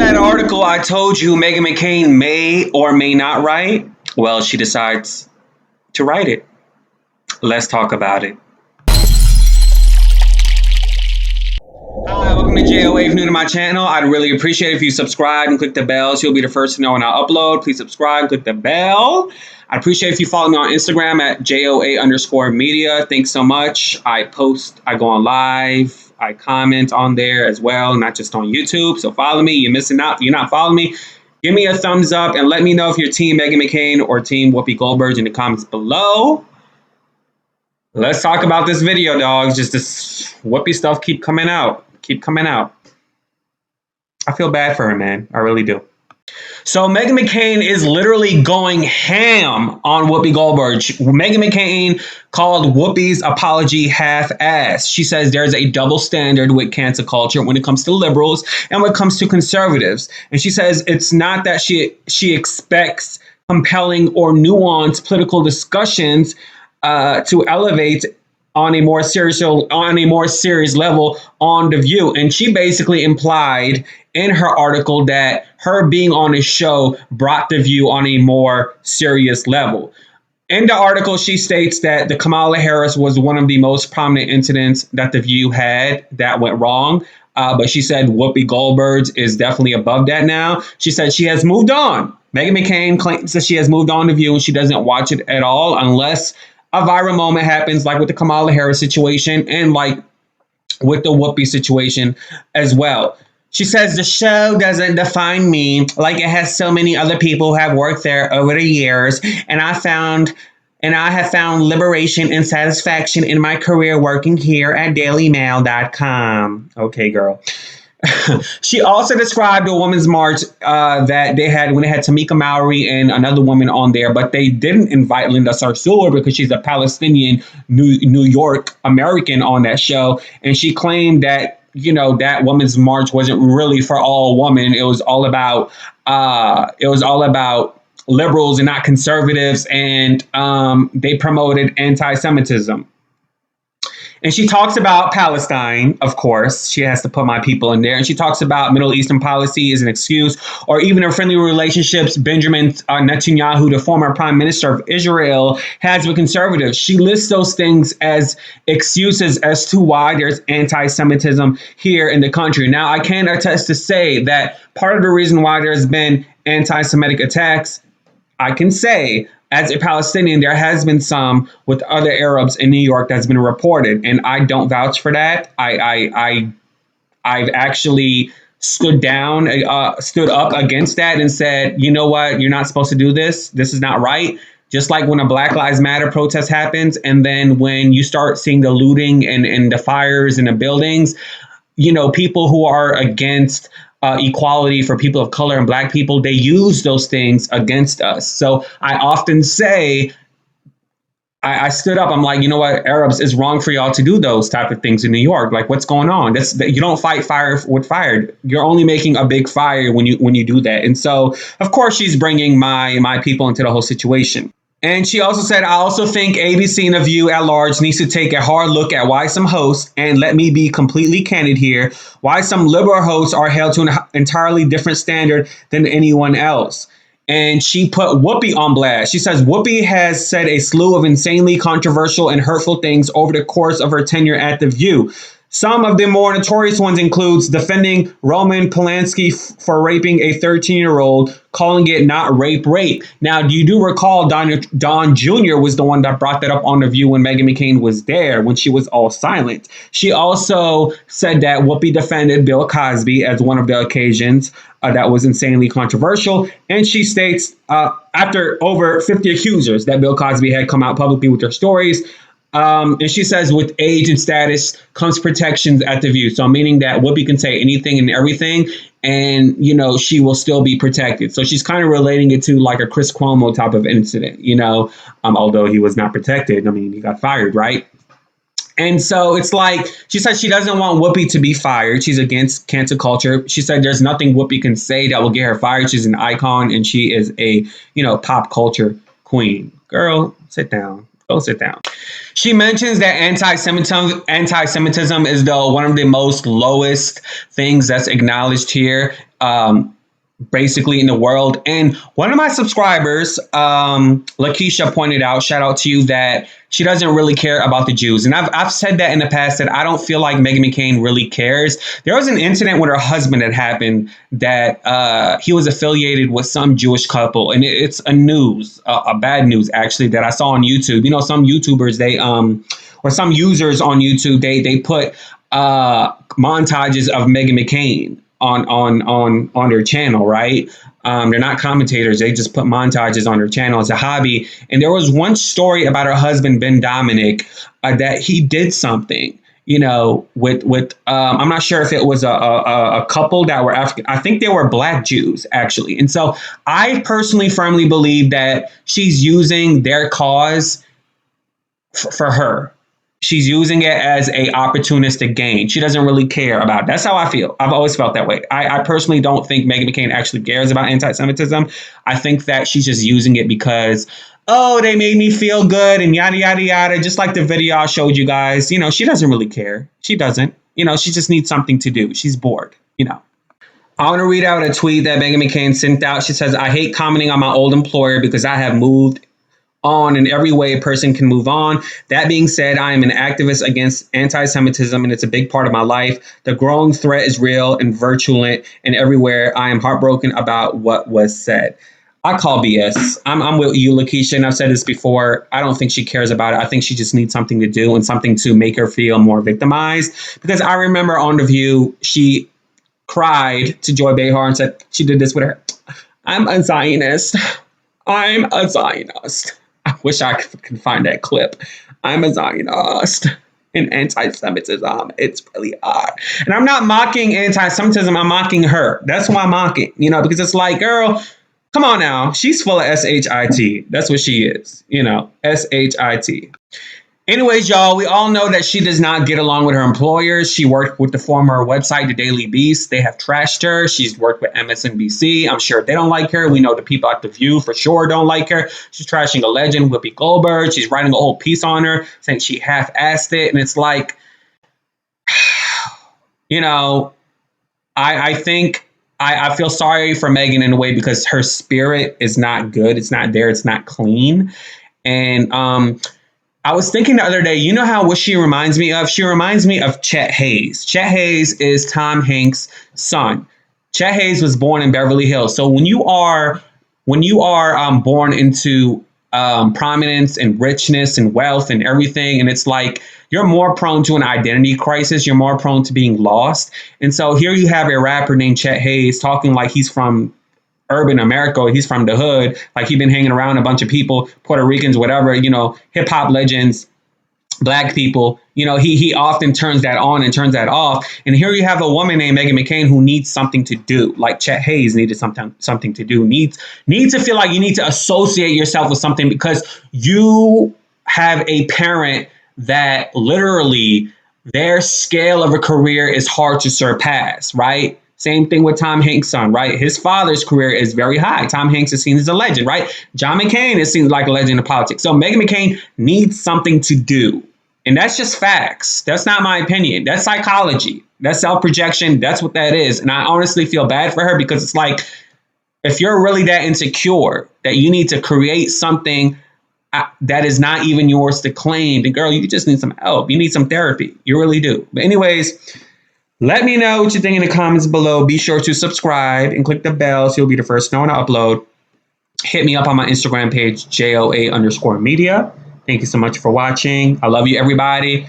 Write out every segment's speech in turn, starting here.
that article I told you Meghan McCain may or may not write? Well, she decides to write it. Let's talk about it. Hi, welcome to JOA. If you're new to my channel, I'd really appreciate it if you subscribe and click the bell so you'll be the first to know when I upload. Please subscribe, click the bell. I'd appreciate if you follow me on Instagram at JOA_media. Thanks so much. I post, I go on live, I comment on there as well, not just on YouTube. So follow me. You're missing out. If you're not following me, give me a thumbs up and let me know if you're Team Meghan McCain or Team Whoopi Goldberg in the comments below. Let's talk about this video, dogs. Just this Whoopi stuff keep coming out. I feel bad for her, man. I really do. So Meghan McCain is literally going ham on Whoopi Goldberg. Meghan McCain called Whoopi's apology half-assed. She says there's a double standard with cancel culture when it comes to liberals and when it comes to conservatives. And she says it's not that she expects compelling or nuanced political discussions to elevate on a more serious level on The View. And she basically implied in her article that her being on the show brought The View on a more serious level. In the article, she states that the Kamala Harris was one of the most prominent incidents that The View had that went wrong. But she said Whoopi Goldberg is definitely above that now. She said she has moved on. Meghan McCain claims that she has moved on The View and she doesn't watch it at all unless a viral moment happens, like with the Kamala Harris situation and like with the Whoopi situation as well. She says the show doesn't define me like it has so many other people who have worked there over the years, and I have found liberation and satisfaction in my career working here at dailymail.com. Okay, girl. She also described a women's march that they had when they had Tamika Mallory and another woman on there, but they didn't invite Linda Sarsour because she's a Palestinian New York American on that show. And she claimed that, you know, that women's march wasn't really for all women. It was all about liberals and not conservatives. And they promoted anti-Semitism. And she talks about Palestine, of course. She has to put my people in there. And she talks about Middle Eastern policy as an excuse, or even her friendly relationships Benjamin Netanyahu, the former prime minister of Israel, has with conservatives. She lists those things as excuses as to why there's anti-Semitism here in the country. Now, I can attest to say that part of the reason why there's been anti-Semitic attacks, I can say, as a Palestinian, there has been some with other Arabs in New York that's been reported, and I don't vouch for that. I've actually stood up against that and said, you know what, you're not supposed to do this. This is not right. Just like when a Black Lives Matter protest happens, and then when you start seeing the looting and the fires in the buildings, you know, people who are against equality for people of color and Black people, they use those things against us. So I often say, I stood up, I'm like, you know what, Arabs, it's wrong for y'all to do those type of things in New York. Like, what's going on? You don't fight fire with fire. You're only making a big fire when you do that. And so, of course, she's bringing my people into the whole situation. And she also said, I also think ABC and The View at large needs to take a hard look at why some hosts, and let me be completely candid here, why some liberal hosts are held to an entirely different standard than anyone else. And she put Whoopi on blast. She says Whoopi has said a slew of insanely controversial and hurtful things over the course of her tenure at The View. Some of the more notorious ones includes defending Roman Polanski for raping a 13-year-old, calling it not rape. Now, you do recall Don Jr. was the one that brought that up on The View when Meghan McCain was there, when she was all silent. She also said that Whoopi defended Bill Cosby as one of the occasions that was insanely controversial. And she states, after over 50 accusers, that Bill Cosby had come out publicly with their stories. And she says with age and status comes protections at The View. So meaning that Whoopi can say anything and everything, and, you know, she will still be protected. So she's kind of relating it to like a Chris Cuomo type of incident, you know, although he was not protected. I mean, he got fired, right? And so it's like, she said she doesn't want Whoopi to be fired. She's against cancel culture. She said there's nothing Whoopi can say that will get her fired. She's an icon and she is a, you know, pop culture queen. Girl, sit down. Go sit down. She mentions that anti-Semitism is one of the most lowest things that's acknowledged here. Basically in the world. And one of my subscribers, Lakeisha, pointed out, shout out to you, that she doesn't really care about the Jews. And I've said that in the past, that I don't feel like Meghan McCain really cares. There was an incident with her husband that happened, that he was affiliated with some Jewish couple. And it's a bad news, actually, that I saw on YouTube. You know, some YouTubers, or some users on YouTube, they put montages of Meghan McCain on their channel, right? They're not commentators. They just put montages on their channel as a hobby. And there was one story about her husband, Ben Dominic, that he did something, you know, with I'm not sure if it was a couple that were African. I think they were Black Jews, actually. And so I personally firmly believe that she's using their cause for her. She's using it as a opportunistic gain. She doesn't really care about it. That's how I feel. I've always felt that way. I personally don't think Meghan McCain actually cares about anti-Semitism. I think that she's just using it because, oh, they made me feel good and yada, yada, yada. Just like the video I showed you guys. You know, she doesn't really care. She doesn't. You know, she just needs something to do. She's bored, you know. I want to read out a tweet that Meghan McCain sent out. She says, "I hate commenting on my old employer because I have moved on in every way a person can move on. That being said, I am an activist against anti-Semitism, and it's a big part of my life. The growing threat is real and virulent, and everywhere. I am heartbroken about what was said." I call BS. I'm with you, Lakeisha, and I've said this before. I don't think she cares about it. I think she just needs something to do and something to make her feel more victimized. Because I remember on The View, she cried to Joy Behar and said she did this with her. "I'm a Zionist. I'm a Zionist." I wish I could find that clip. "I'm a Zionist in anti-Semitism. It's really hard." And I'm not mocking anti-Semitism. I'm mocking her. That's why I'm mocking, you know, because it's like, girl, come on now. She's full of SHIT. That's what she is, you know, SHIT. Anyways, y'all, we all know that she does not get along with her employers. She worked with the former website, The Daily Beast. They have trashed her. She's worked with MSNBC. I'm sure they don't like her. We know the people at The View for sure don't like her. She's trashing a legend, Whoopi Goldberg. She's writing a whole piece on her, saying she half-assed it. And it's like, you know, I think I feel sorry for Meghan in a way because her spirit is not good. It's not there. It's not clean. And I was thinking the other day, you know what she reminds me of? She reminds me of Chet Hayes. Chet Hayes is Tom Hanks' son. Chet Hayes was born in Beverly Hills. So when you are born into prominence and richness and wealth and everything, and it's like you're more prone to an identity crisis. You're more prone to being lost. And so here you have a rapper named Chet Hayes talking like he's from urban America. He's from the hood. Like he's been hanging around a bunch of people, Puerto Ricans, whatever, you know, hip hop legends, Black people. You know, he often turns that on and turns that off. And here you have a woman named Meghan McCain who needs something to do, like Chet Hayes needed something to do, needs to feel like you need to associate yourself with something because you have a parent that literally their scale of a career is hard to surpass, right? Same thing with Tom Hanks' son, right? His father's career is very high. Tom Hanks is seen as a legend, right? John McCain is seen like a legend in politics. So Meghan McCain needs something to do. And that's just facts. That's not my opinion. That's psychology. That's self-projection. That's what that is. And I honestly feel bad for her because it's like, if you're really that insecure that you need to create something that is not even yours to claim, then girl, you just need some help. You need some therapy. You really do. But anyways, let me know what you think in the comments below. Be sure to subscribe and click the bell so you'll be the first to know when I upload. Hit me up on my Instagram page, JOA_media. Thank you so much for watching. I love you, everybody.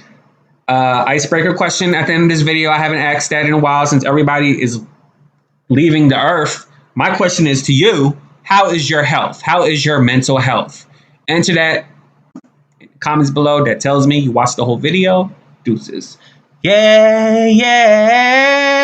Icebreaker question at the end of this video. I haven't asked that in a while since everybody is leaving the earth. My question is to you, how is your health? How is your mental health? Answer that in the comments below. That tells me you watched the whole video. Deuces. Yeah, yeah.